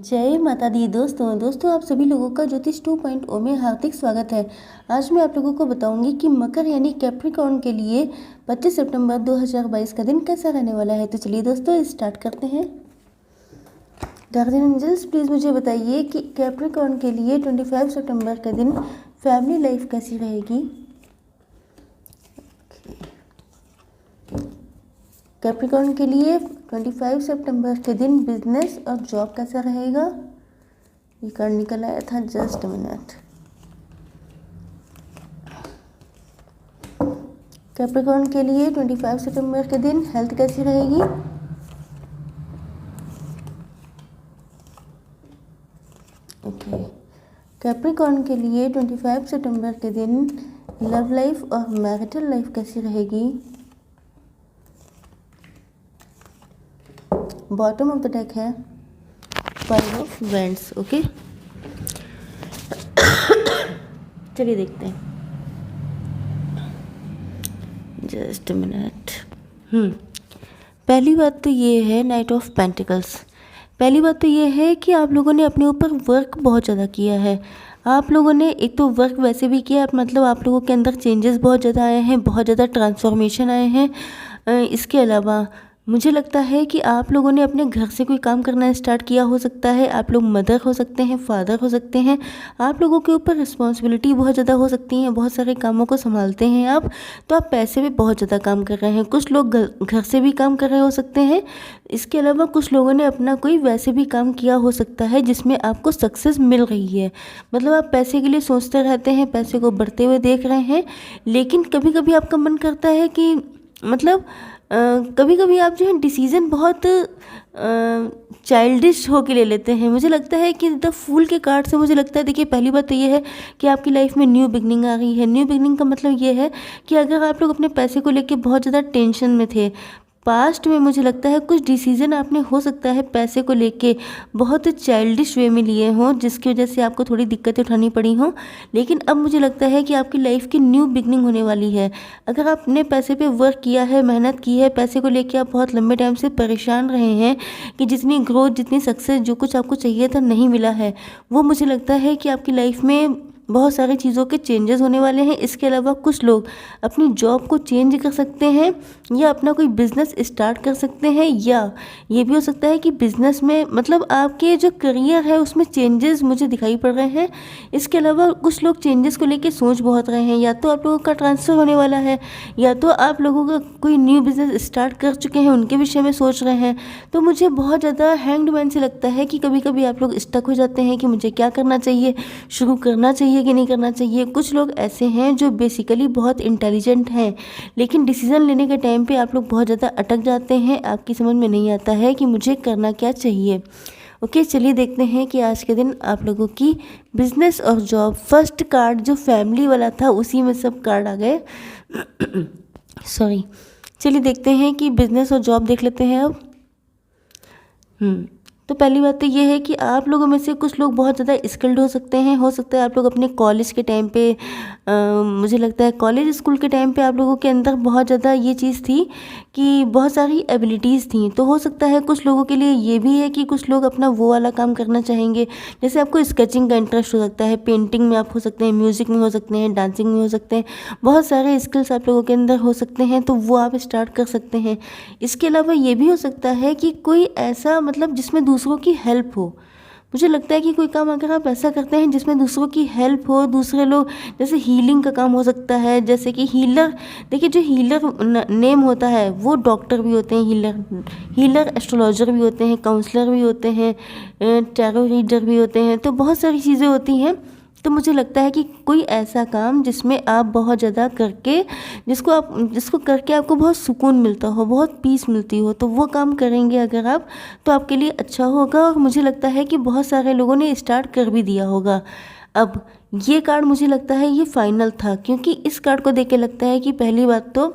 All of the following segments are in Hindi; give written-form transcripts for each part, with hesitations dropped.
जय माता दी दोस्तों आप सभी लोगों का ज्योतिष 2.0 में हार्दिक स्वागत है। आज मैं आप लोगों को बताऊंगी कि मकर यानी कैप्रिकॉर्न के लिए 25 सितंबर 2022 का दिन कैसा रहने वाला है। तो चलिए दोस्तों स्टार्ट करते हैं। गार्डियन एंजल्स प्लीज़ मुझे बताइए कि कैप्रिकॉर्न के लिए 25 सितंबर का दिन फैमिली लाइफ कैसी रहेगी। कैप्रिकॉर्न के लिए 25 सितंबर के दिन बिजनेस और जॉब कैसा रहेगा। ये कार्ड निकल आया था, जस्ट मिनट। कैप्रिकॉर्न के लिए 25 सितंबर के दिन हेल्थ कैसी रहेगी। ओके, कैप्रिकॉर्न के लिए 25 सितंबर के दिन लव लाइफ और मैरिटल लाइफ कैसी रहेगी। बॉटम ऑफ द डेक है 5 ऑफ वैंड्स। ओके, चलिए देखते हैं, जस्ट मिनट। पहली बात तो ये है नाइट ऑफ पेंटिकल्स। पहली बात तो ये है कि आप लोगों ने अपने ऊपर वर्क बहुत ज़्यादा किया है। आप लोगों ने एक तो वर्क वैसे भी किया, मतलब आप लोगों के अंदर चेंजेस बहुत ज़्यादा आए हैं, बहुत ज़्यादा ट्रांसफॉर्मेशन आए हैं। इसके अलावा मुझे लगता है कि आप लोगों ने अपने घर से कोई काम करना स्टार्ट किया हो सकता है। आप लोग मदर हो सकते हैं, फादर हो सकते हैं। आप लोगों के ऊपर रिस्पॉन्सिबिलिटी बहुत ज़्यादा हो सकती है, बहुत सारे कामों को संभालते हैं आप। तो आप पैसे भी बहुत ज़्यादा काम कर रहे हैं। कुछ लोग घर से भी काम कर रहे हो सकते हैं। इसके अलावा कुछ लोगों ने अपना कोई वैसे भी काम किया हो सकता है जिसमें आपको सक्सेस मिल रही है। मतलब आप पैसे के लिए सोचते रहते हैं, पैसे को बढ़ते हुए देख रहे हैं, लेकिन कभी कभी आपका मन करता है कि मतलब कभी कभी आप जो है डिसीज़न बहुत चाइल्डिश होके ले लेते हैं। मुझे लगता है कि द फूल के कार्ड से मुझे लगता है, देखिए पहली बात तो ये है कि आपकी लाइफ में न्यू बिगनिंग आ गई है। न्यू बिगनिंग का मतलब ये है कि अगर आप लोग अपने पैसे को लेके बहुत ज़्यादा टेंशन में थे पास्ट में, मुझे लगता है कुछ डिसीज़न आपने हो सकता है पैसे को लेके बहुत चाइल्डिश वे में लिए हों, जिसकी वजह से आपको थोड़ी दिक्कतें उठानी पड़ी हों। लेकिन अब मुझे लगता है कि आपकी लाइफ की न्यू बिगनिंग होने वाली है। अगर आपने पैसे पे वर्क किया है, मेहनत की है, पैसे को लेके आप बहुत लंबे टाइम से परेशान रहे हैं कि जितनी ग्रोथ, जितनी सक्सेस, जो कुछ आपको चाहिए था नहीं मिला है, वो मुझे लगता है कि आपकी लाइफ में बहुत सारी चीज़ों के चेंजेस होने वाले हैं। इसके अलावा कुछ लोग अपनी जॉब को चेंज कर सकते हैं या अपना कोई बिज़नेस स्टार्ट कर सकते हैं, या ये भी हो सकता है कि बिज़नेस में मतलब आपके जो करियर है उसमें चेंजेस मुझे दिखाई पड़ रहे हैं। इसके अलावा कुछ लोग चेंजेस को लेके सोच बहुत रहे हैं, या तो आप लोगों का ट्रांसफ़र होने वाला है, या तो आप लोगों का कोई न्यू बिज़नेस स्टार्ट कर चुके हैं, उनके विषय में सोच रहे हैं। तो मुझे बहुत ज़्यादा हैंग्ड मैन से लगता है कि कभी कभी आप लोग स्टक हो जाते हैं कि मुझे क्या करना चाहिए, शुरू करना चाहिए कि नहीं करना चाहिए। कुछ लोग ऐसे हैं जो बेसिकली बहुत इंटेलिजेंट हैं, लेकिन डिसीज़न लेने के टाइम पे आप लोग बहुत ज़्यादा अटक जाते हैं। आपकी समझ में नहीं आता है कि मुझे करना क्या चाहिए। ओके, चलिए देखते हैं कि आज के दिन आप लोगों की बिजनेस और जॉब। फर्स्ट कार्ड जो फैमिली वाला था उसी में सब कार्ड आ गए। सॉरी, चलिए देखते हैं कि बिजनेस और जॉब देख लेते हैं अब। तो पहली बात तो ये है कि आप लोगों में से कुछ लोग बहुत ज़्यादा स्किल्ड हो सकते हैं। हो सकता है आप लोग अपने कॉलेज के टाइम पे मुझे लगता है कॉलेज स्कूल के टाइम पे आप लोगों के अंदर बहुत ज़्यादा ये चीज़ थी कि बहुत सारी एबिलिटीज़ थी। तो हो सकता है कुछ लोगों के लिए ये भी है कि कुछ लोग अपना वो वाला काम करना चाहेंगे। जैसे आपको स्केचिंग का इंटरेस्ट हो सकता है, पेंटिंग में आप हो सकते हैं, म्यूज़िक में हो सकते हैं, डांसिंग में हो सकते हैं। बहुत सारे स्किल्स आप लोगों के अंदर हो सकते हैं, तो वो आप स्टार्ट कर सकते हैं। इसके अलावा ये भी हो सकता है कि कोई ऐसा मतलब जिसमें दूसरों की हेल्प हो। मुझे लगता है कि कोई काम अगर आप ऐसा करते हैं जिसमें दूसरों की हेल्प हो, दूसरे लोग, जैसे हीलिंग का काम हो सकता है। जैसे कि हीलर, देखिए जो हीलर नेम होता है वो डॉक्टर भी होते हैं, हीलर एस्ट्रोलॉजर भी होते हैं, काउंसलर भी होते हैं, टैरो रीडर भी होते हैं। तो बहुत सारी चीज़ें होती हैं। तो मुझे लगता है कि कोई ऐसा काम जिसमें आप बहुत ज़्यादा करके जिसको करके आपको बहुत सुकून मिलता हो, बहुत पीस मिलती हो, तो वो काम करेंगे अगर आप, तो आपके लिए अच्छा होगा। और मुझे लगता है कि बहुत सारे लोगों ने स्टार्ट कर भी दिया होगा। अब ये कार्ड मुझे लगता है ये फाइनल था, क्योंकि इस कार्ड को देख के लगता है कि पहली बात तो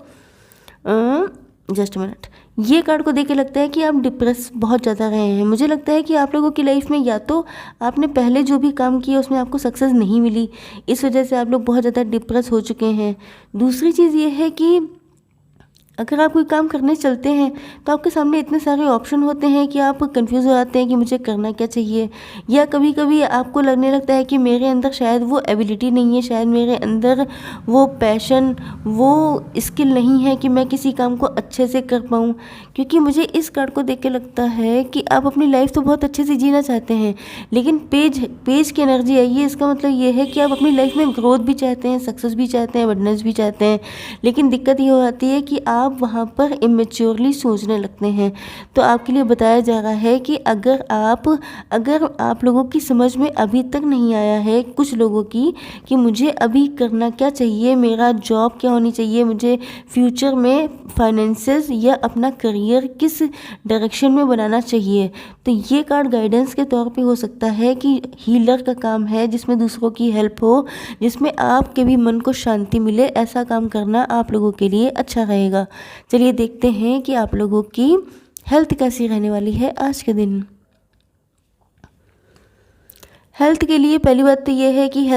जस्ट मिनट, ये कार्ड को देख के लगता है कि आप डिप्रेस बहुत ज़्यादा रहे हैं। मुझे लगता है कि आप लोगों की लाइफ में या तो आपने पहले जो भी काम किया उसमें आपको सक्सेस नहीं मिली, इस वजह से आप लोग बहुत ज़्यादा डिप्रेस हो चुके हैं। दूसरी चीज़ ये है कि अगर आप कोई काम करने चलते हैं तो आपके सामने इतने सारे ऑप्शन होते हैं कि आप कंफ्यूज हो जाते हैं कि मुझे करना क्या चाहिए, या कभी कभी आपको लगने लगता है कि मेरे अंदर शायद वो एबिलिटी नहीं है, शायद मेरे अंदर वो पैशन, वो स्किल नहीं है कि मैं किसी काम को अच्छे से कर पाऊँ। क्योंकि मुझे इस कार्ड को देख के लगता है कि आप अपनी लाइफ तो बहुत अच्छे से जीना चाहते हैं, लेकिन पेज की एनर्जी आई है। इसका मतलब ये है कि आप अपनी लाइफ में ग्रोथ भी चाहते हैं, सक्सेस भी चाहते हैं, अबंडेंस भी चाहते हैं, लेकिन दिक्कत ये हो जाती है कि आप वहाँ पर इमेच्योरली सोचने लगते हैं। तो आपके लिए बताया जा रहा है कि अगर आप लोगों की समझ में अभी तक नहीं आया है, कुछ लोगों की, कि मुझे अभी करना क्या चाहिए, मेरा जॉब क्या होनी चाहिए, मुझे फ्यूचर में फाइनेंसेस या अपना करियर किस डायरेक्शन में बनाना चाहिए, तो ये कार्ड गाइडेंस के तौर पे हो सकता है कि हीलर का काम है, जिसमें दूसरों की हेल्प हो, जिसमें आपके भी मन को शांति मिले, ऐसा काम करना आप लोगों के लिए अच्छा रहेगा। चलिए देखते हैं कि आप लोगों की हेल्थ कैसी रहने वाली है आज के दिन। हेल्थ के लिए पहली बात तो ये है कि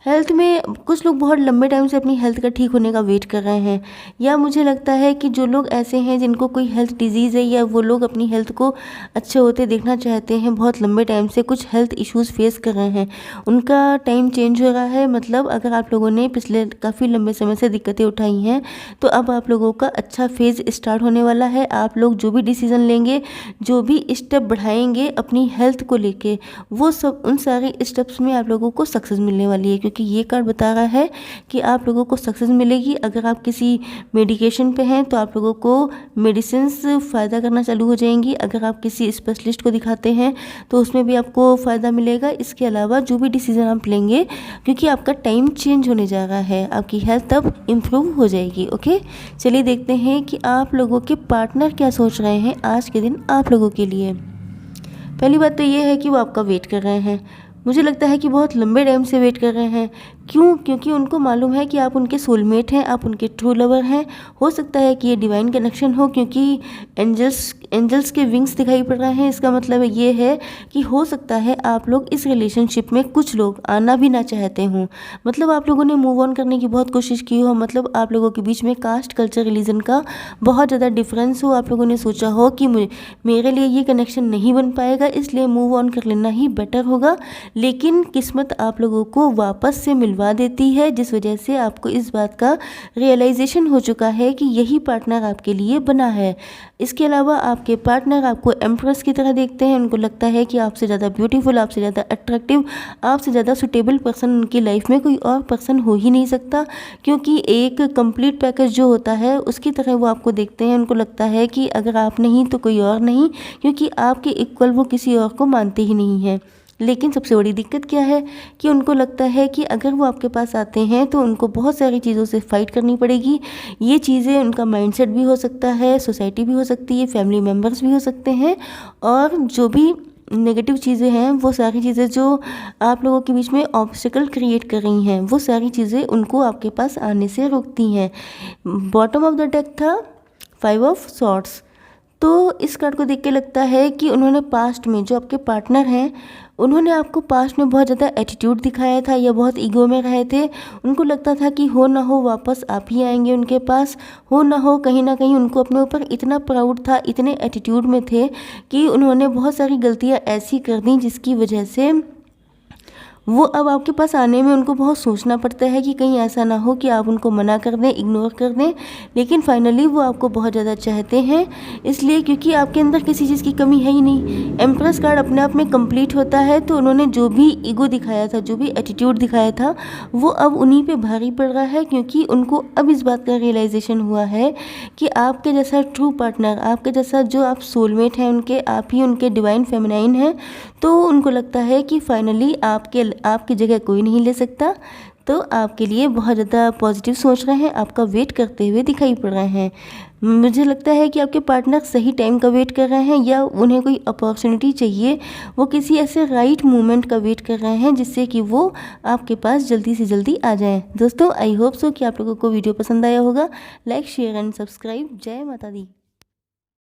हेल्थ में कुछ लोग बहुत लंबे टाइम से अपनी हेल्थ का ठीक होने का वेट कर रहे हैं, या मुझे लगता है कि जो लोग ऐसे हैं जिनको कोई हेल्थ डिजीज़ है, या वो लोग अपनी हेल्थ को अच्छे होते देखना चाहते हैं, बहुत लंबे टाइम से कुछ हेल्थ इश्यूज़ फेस कर रहे हैं, उनका टाइम चेंज हो रहा है। मतलब अगर आप लोगों ने पिछले काफ़ी लंबे समय से दिक्कतें उठाई हैं, तो अब आप लोगों का अच्छा फेज़ स्टार्ट होने वाला है। आप लोग जो भी डिसीज़न लेंगे, जो भी स्टेप बढ़ाएंगे अपनी हेल्थ को लेके, वो सब, उन सारे स्टेप्स में आप लोगों को सक्सेस मिलने वाली है। क्योंकि ये कार्ड बता रहा है कि आप लोगों को सक्सेस मिलेगी। अगर आप किसी मेडिकेशन पे हैं तो आप लोगों को मेडिसिन्स फ़ायदा करना चालू हो जाएंगी। अगर आप किसी स्पेशलिस्ट को दिखाते हैं तो उसमें भी आपको फ़ायदा मिलेगा। इसके अलावा जो भी डिसीज़न आप लेंगे, क्योंकि आपका टाइम चेंज होने जा रहा है, आपकी हेल्थ अब इम्प्रूव हो जाएगी। ओके, चलिए देखते हैं कि आप लोगों के पार्टनर क्या सोच रहे हैं आज के दिन आप लोगों के लिए। पहली बात तो ये है कि वो आपका वेट कर रहे हैं। मुझे लगता है कि बहुत लंबे टाइम से वेट कर रहे हैं। क्यों? क्योंकि उनको मालूम है कि आप उनके सोलमेट हैं, आप उनके ट्रू लवर हैं। हो सकता है कि ये डिवाइन कनेक्शन हो, क्योंकि एंजल्स के विंग्स दिखाई पड़ रहे हैं। इसका मतलब ये है कि हो सकता है आप लोग इस रिलेशनशिप में कुछ लोग आना भी ना चाहते हों। मतलब आप लोगों ने मूव ऑन करने की बहुत कोशिश की हो। मतलब आप लोगों के बीच में कास्ट, कल्चर, रिलीजन का बहुत ज़्यादा डिफरेंस हो। आप लोगों ने सोचा हो कि मेरे लिए ये कनेक्शन नहीं बन पाएगा, इसलिए मूव ऑन कर लेना ही बेटर होगा। लेकिन किस्मत आप लोगों को वापस से मिलवा देती है, जिस वजह से आपको इस बात का रियलाइजेशन हो चुका है कि यही पार्टनर आपके लिए बना है। इसके अलावा आपके पार्टनर आपको एम्प्रेस की तरह देखते हैं। उनको लगता है कि आपसे ज़्यादा ब्यूटीफुल, आपसे ज़्यादा अट्रैक्टिव, आपसे ज़्यादा सुटेबल पर्सन उनकी लाइफ में कोई और पर्सन हो ही नहीं सकता। क्योंकि एक कंप्लीट पैकेज जो होता है उसकी तरह वो आपको देखते हैं। उनको लगता है कि अगर आप नहीं तो कोई और नहीं, क्योंकि आपके इक्वल वो किसी और को मानते ही नहीं हैं। लेकिन सबसे बड़ी दिक्कत क्या है कि उनको लगता है कि अगर वो आपके पास आते हैं तो उनको बहुत सारी चीज़ों से फाइट करनी पड़ेगी। ये चीज़ें उनका माइंडसेट भी हो सकता है, सोसाइटी भी हो सकती है, फैमिली मेम्बर्स भी हो सकते हैं, और जो भी नेगेटिव चीज़ें हैं, वो सारी चीज़ें जो आप लोगों के बीच में ऑब्स्टिकल क्रिएट कर रही हैं, वो सारी चीज़ें उनको आपके पास आने से रोकती हैं। बॉटम ऑफ द डेक था 5 ऑफ सॉर्ड्स। तो इस कार्ड को देख के लगता है कि उन्होंने पास्ट में, जो आपके पार्टनर हैं, उन्होंने आपको पास्ट में बहुत ज़्यादा एटीट्यूड दिखाया था या बहुत ईगो में रहे थे। उनको लगता था कि हो ना हो वापस आप ही आएंगे उनके पास, हो ना हो कहीं ना कहीं उनको अपने ऊपर इतना प्राउड था, इतने एटीट्यूड में थे कि उन्होंने बहुत सारी गलतियाँ ऐसी कर दी जिसकी वजह से वो अब आपके पास आने में उनको बहुत सोचना पड़ता है कि कहीं ऐसा ना हो कि आप उनको मना कर दें, इग्नोर कर दें। लेकिन फाइनली वो आपको बहुत ज़्यादा चाहते हैं, इसलिए क्योंकि आपके अंदर किसी चीज़ की कमी है ही नहीं। एम्प्रेस कार्ड अपने आप में कंप्लीट होता है। तो उन्होंने जो भी ईगो दिखाया था, जो भी एटीट्यूड दिखाया था, वो अब उन्हीं पर भारी पड़ रहा है। क्योंकि उनको अब इस बात का रियलाइजेशन हुआ है कि आपके जैसा ट्रू पार्टनर, आपके जैसा जो आप सोलमेट हैं उनके, आप ही उनके डिवाइन फेमिनाइन हैं। तो उनको लगता है कि फाइनली आपकी जगह कोई नहीं ले सकता। तो आपके लिए बहुत ज़्यादा पॉजिटिव सोच रहे हैं, आपका वेट करते हुए दिखाई पड़ रहे हैं। मुझे लगता है कि आपके पार्टनर सही टाइम का वेट कर रहे हैं, या उन्हें कोई अपॉर्चुनिटी चाहिए, वो किसी ऐसे राइट मोमेंट का वेट कर रहे हैं जिससे कि वो आपके पास जल्दी से जल्दी आ जाएं। दोस्तों, आई होप सो कि आप लोगों को वीडियो पसंद आया होगा। Like, share and subscribe. जय माता दी।